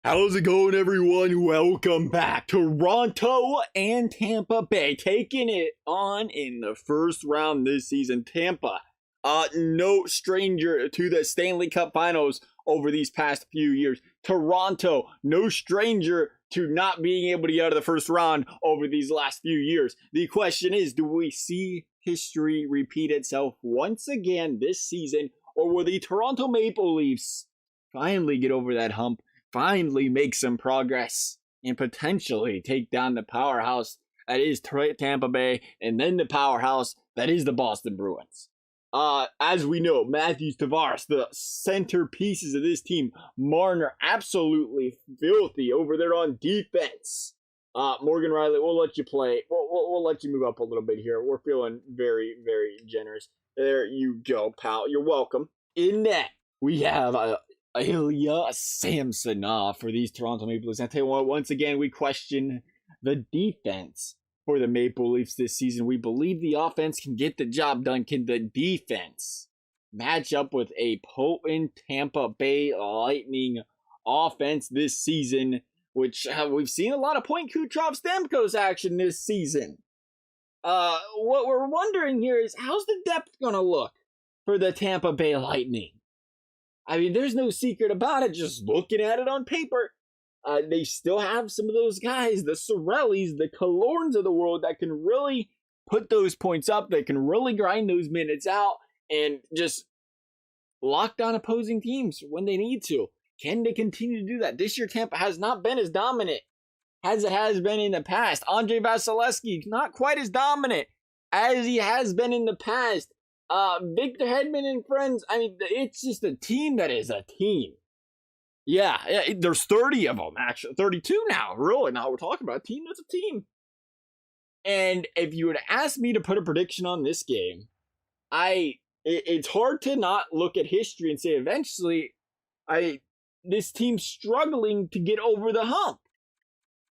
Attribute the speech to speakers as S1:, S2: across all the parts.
S1: How's it going, everyone? Welcome back. Toronto and Tampa Bay taking it on in the first round this season. Tampa, no stranger to the Stanley Cup Finals over these past few years. Toronto, no stranger to not being able to get out of the first round over these last few years. The question is, do we see history repeat itself once again this season, or will the Toronto Maple Leafs finally get over that hump? Finally make some progress and potentially take down the powerhouse that is Tampa Bay, and then the powerhouse that is the Boston Bruins. As we know, Matthews, Tavares, the centerpieces of this team, Marner, absolutely filthy over there on defense. Morgan Riley, we'll let you play. We'll let you move up a little bit here. We're feeling very, very generous. There you go, pal. You're welcome. In net, we have Ilya Samsonov for these Toronto Maple Leafs. I tell you what, once again, we question the defense for the Maple Leafs this season. We believe the offense can get the job done. Can the defense match up with a potent Tampa Bay Lightning offense this season, which we've seen a lot of point Kucherov Stamkos action this season. What we're wondering here is, how's the depth going to look for the Tampa Bay Lightning? I mean, there's no secret about it. Just looking at it on paper, they still have some of those guys, the Sorellis, the Killorns of the world, that can really put those points up. They can really grind those minutes out and just lock down opposing teams when they need to. Can they continue to do that? This year, Tampa has not been as dominant as it has been in the past. Andrei Vasilevsky, not quite as dominant as he has been in the past. Victor Hedman and friends, I mean, it's just a team that is a team. Yeah, there's 30 of them, actually. 32 now, really. Now we're talking about a team that's a team. And if you were to ask me to put a prediction on this game, it's hard to not look at history and say eventually, this team's struggling to get over the hump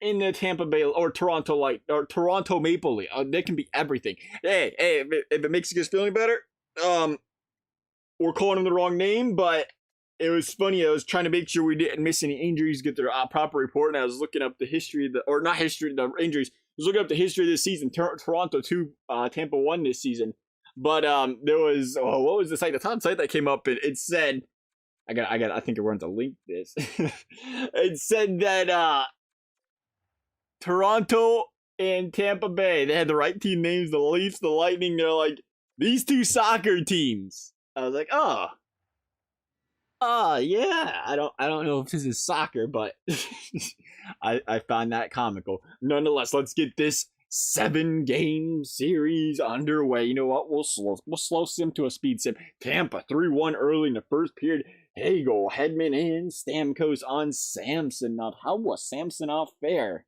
S1: in the Tampa Bay or Toronto Maple Leaf. They can be everything. Hey, if it makes you guys feeling better, we're calling them the wrong name, but it was funny. I was trying to make sure we didn't miss any injuries, get their proper report, and I was looking up the history of the injuries. I was looking up the history of this season. Toronto 2, Tampa 1 this season. But there was, what was the site? The top site that came up, it said, I think we're going to link this. It said that, Toronto and Tampa Bay, they had the right team names, the Leafs, the Lightning. They're like, these two soccer teams. I was like, yeah. I don't know if this is soccer, but I found that comical. Nonetheless, let's get this 7-game series underway. You know what? We'll slow sim to a speed sim. Tampa 3-1 early in the first period. Hagel, Hedman, and Stamkos on Samsonov. How was Samsonov fare?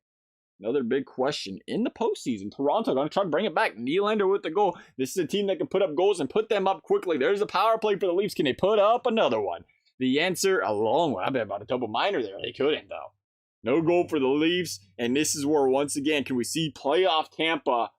S1: Another big question in the postseason. Toronto going to try to bring it back. Nylander with the goal. This is a team that can put up goals and put them up quickly. There's a power play for the Leafs. Can they put up another one? The answer, a long one. I bet about a double minor there. They couldn't, though. No goal for the Leafs. And this is where, once again, can we see playoff Tampa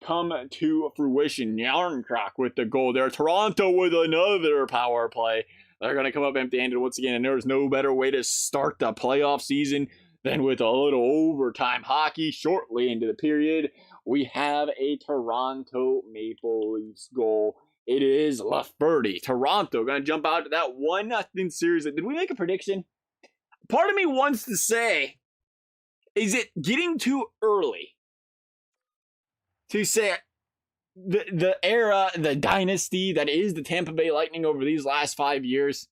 S1: come to fruition? Yarncroc with the goal there. Toronto with another power play. They're going to come up empty-handed once again. And there's no better way to start the playoff season then with a little overtime hockey shortly into the period. We have a Toronto Maple Leafs goal. It is Lafferty. Toronto going to jump out to that 1-0 series. Did we make a prediction? Part of me wants to say, is it getting too early to say the era, the dynasty that is the Tampa Bay Lightning over these last 5 years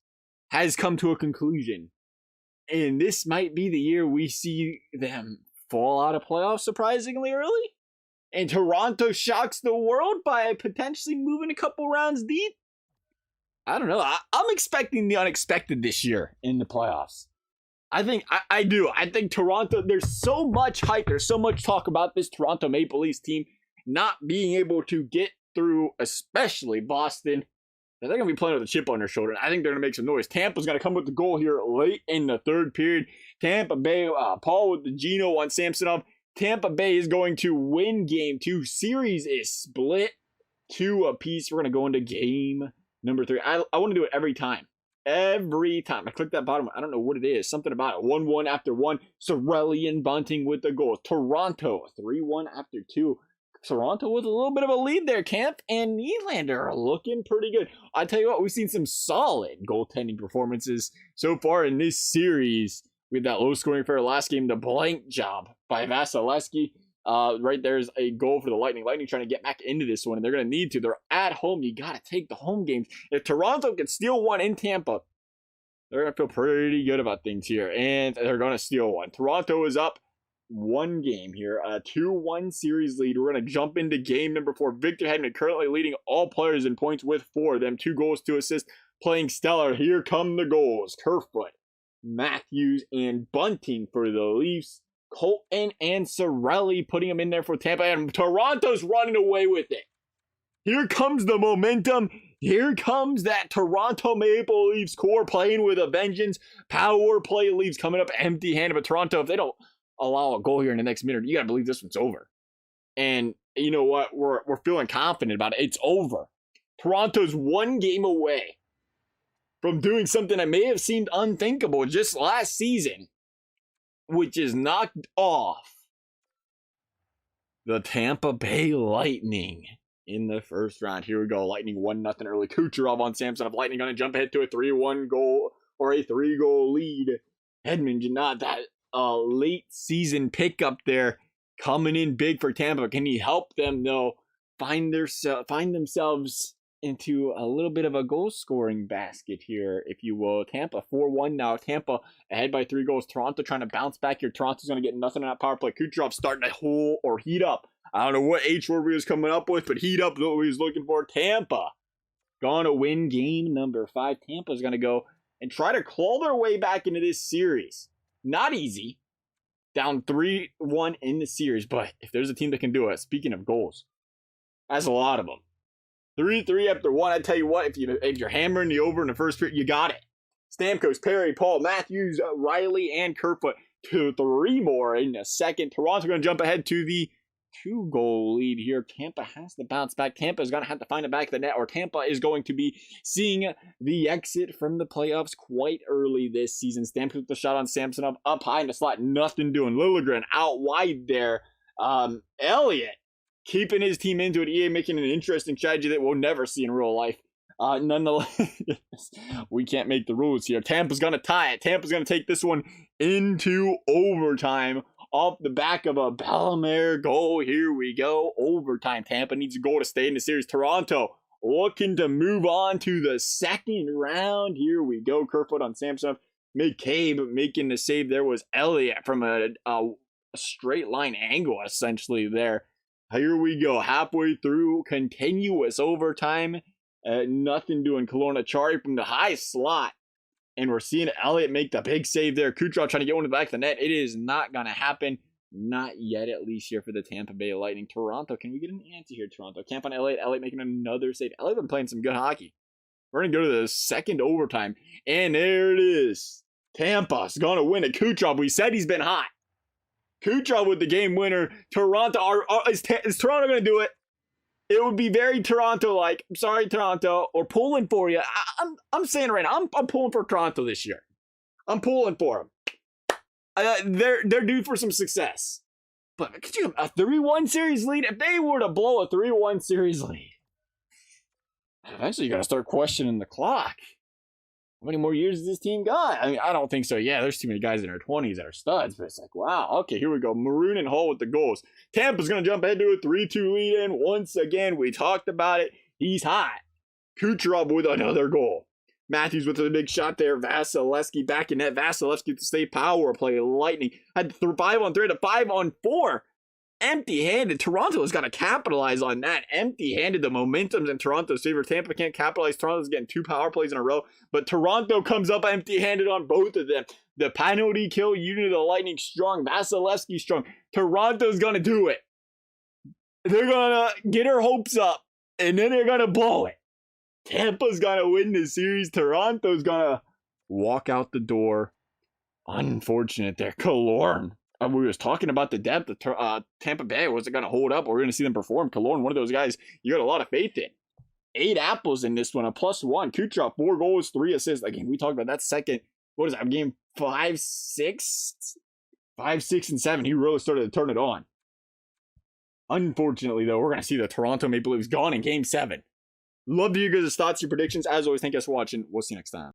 S1: has come to a conclusion? And this might be the year we see them fall out of playoffs surprisingly early. And Toronto shocks the world by potentially moving a couple rounds deep. I don't know. I'm expecting the unexpected this year in the playoffs. I do. I think Toronto, there's so much hype. There's so much talk about this Toronto Maple Leafs team not being able to get through, especially Boston. They're going to be playing with a chip on their shoulder. I think they're going to make some noise. Tampa's going to come with the goal here late in the third period. Tampa Bay, Paul with the Gino on Samsonov. Tampa Bay is going to win game 2. Series is split 2 apiece. We're going to go into game number 3. I want to do it every time. every time. I click that bottom. I don't know what it is. Something about it. 1-1 after 1. Cirelli and Bunting with the goals. Toronto 3-1 after 2. Toronto with a little bit of a lead there. Camp and Nylander are looking pretty good. I tell you what, we've seen some solid goaltending performances so far in this series. We had that low-scoring affair last game, the blank job by Vasilevsky. Right there's a goal for the Lightning. Lightning trying to get back into this one, and they're going to need to. They're at home. You got to take the home games. If Toronto can steal one in Tampa, they're going to feel pretty good about things here, and they're going to steal one. Toronto is up one game here, a 2-1 series lead. We're going to jump into game number 4. Victor Hedman currently leading all players in points with 4 of them. 2 goals, 2 assists, playing stellar. Here come the goals. Kerfoot, Matthews, and Bunting for the Leafs. Colton and Cirelli putting them in there for Tampa, and Toronto's running away with it. Here comes the momentum. Here comes that Toronto Maple Leafs core playing with a vengeance. Power play Leafs coming up empty-handed, but Toronto, if they don't allow a goal here in the next minute, you got to believe this one's over. And you know what? We're feeling confident about it. It's over. Toronto's one game away from doing something that may have seemed unthinkable just last season, which is knocked off the Tampa Bay Lightning in the first round. Here we go. Lightning 1-0 early. Kucherov on Samsonov. Lightning going to jump ahead to a 3-1 goal or a 3-goal lead. Edmund Janot, that late season pickup there, coming in big for Tampa. Can he help them though find themselves into a little bit of a goal scoring basket here, if you will? Tampa 4-1 now. Tampa ahead by 3 goals. Toronto trying to bounce back here. Toronto's going to get nothing on that power play. Kucherov starting to hold or heat up. I don't know what H word we was coming up with, but heat up is what we was looking for. Tampa going to win game number 5. Tampa's going to go and try to claw their way back into this series. Not easy. Down 3-1 in the series, but if there's a team that can do it, speaking of goals, that's a lot of them. 3-3 after 1. I tell you what, if you're hammering the over in the first period, you got it. Stamkos, Perry, Paul, Matthews, Riley, and Kerfoot. 2-3 more in the second. Toronto going to jump ahead to the 2-goal lead here. Tampa has to bounce back. Tampa is going to have to find the back of the net, or Tampa is going to be seeing the exit from the playoffs quite early this season. Stamkos with the shot on Samsonov up high in the slot. Nothing doing. Liljegren out wide there. Elliott keeping his team into it. EA making an interesting strategy that we'll never see in real life. Nonetheless, we can't make the rules here. Tampa's going to tie it. Tampa's going to take this one into overtime off the back of a Bellemare goal. Here we go. Overtime. Tampa needs a goal to stay in the series. Toronto looking to move on to the second round. Here we go. Kerfoot on Samsonov. McCabe making the save. There was Elliott from a straight line angle, essentially, there. Here we go. Halfway through continuous overtime. Nothing doing. Kelowna Chari from the high slot. And we're seeing Elliott make the big save there. Kucherov trying to get one to the back of the net. It is not going to happen. Not yet, at least here for the Tampa Bay Lightning. Toronto, can we get an answer here, Toronto? Camp on Elliott. Elliott making another save. Elliott been playing some good hockey. We're going to go to the second overtime. And there it is. Tampa's going to win it. Kucherov, we said he's been hot. Kucherov with the game winner. Toronto, is Toronto going to do it? It would be very Toronto-like. I'm sorry, Toronto. Or pulling for you. I'm saying right now, I'm pulling for Toronto this year. I'm pulling for them. They're due for some success. But could you a 3-1 series lead? If they were to blow a 3-1 series lead, eventually you got to start questioning the clock. How many more years has this team got? I mean, I don't think so. Yeah, there's too many guys in their 20s that are studs, but it's like, wow, okay, here we go. Maroon and Hall with the goals. Tampa's going to jump ahead to a 3-2 lead, and once again, we talked about it. He's hot. Kucherov with another goal. Matthews with a big shot there. Vasilevsky back in net. Vasilevsky with the state power play. Lightning had 5-on-3 to 5-on-4. Empty-handed. Toronto has got to capitalize on that. Empty-handed. The momentum's in Toronto's favor. Tampa can't capitalize. Toronto's getting 2 power plays in a row. But Toronto comes up empty-handed on both of them. The penalty kill unit of the Lightning strong. Vasilevsky strong. Toronto's going to do it. They're going to get her hopes up. And then they're going to blow it. Tampa's going to win this series. Toronto's going to walk out the door. Unfortunate there. Killorn. We was talking about the depth of Tampa Bay. Was it going to hold up? Or we're going to see them perform? Killorn, one of those guys you got a lot of faith in. 8 apples in this one, a +1. Kucherov, 4 goals, 3 assists. Again, we talked about that second. What is that? Game 5, 6? 5, 6, and 7. He really started to turn it on. Unfortunately, though, we're going to see the Toronto Maple Leafs gone in Game 7. Love to hear your guys' thoughts, your predictions. As always, thank you guys for watching. We'll see you next time.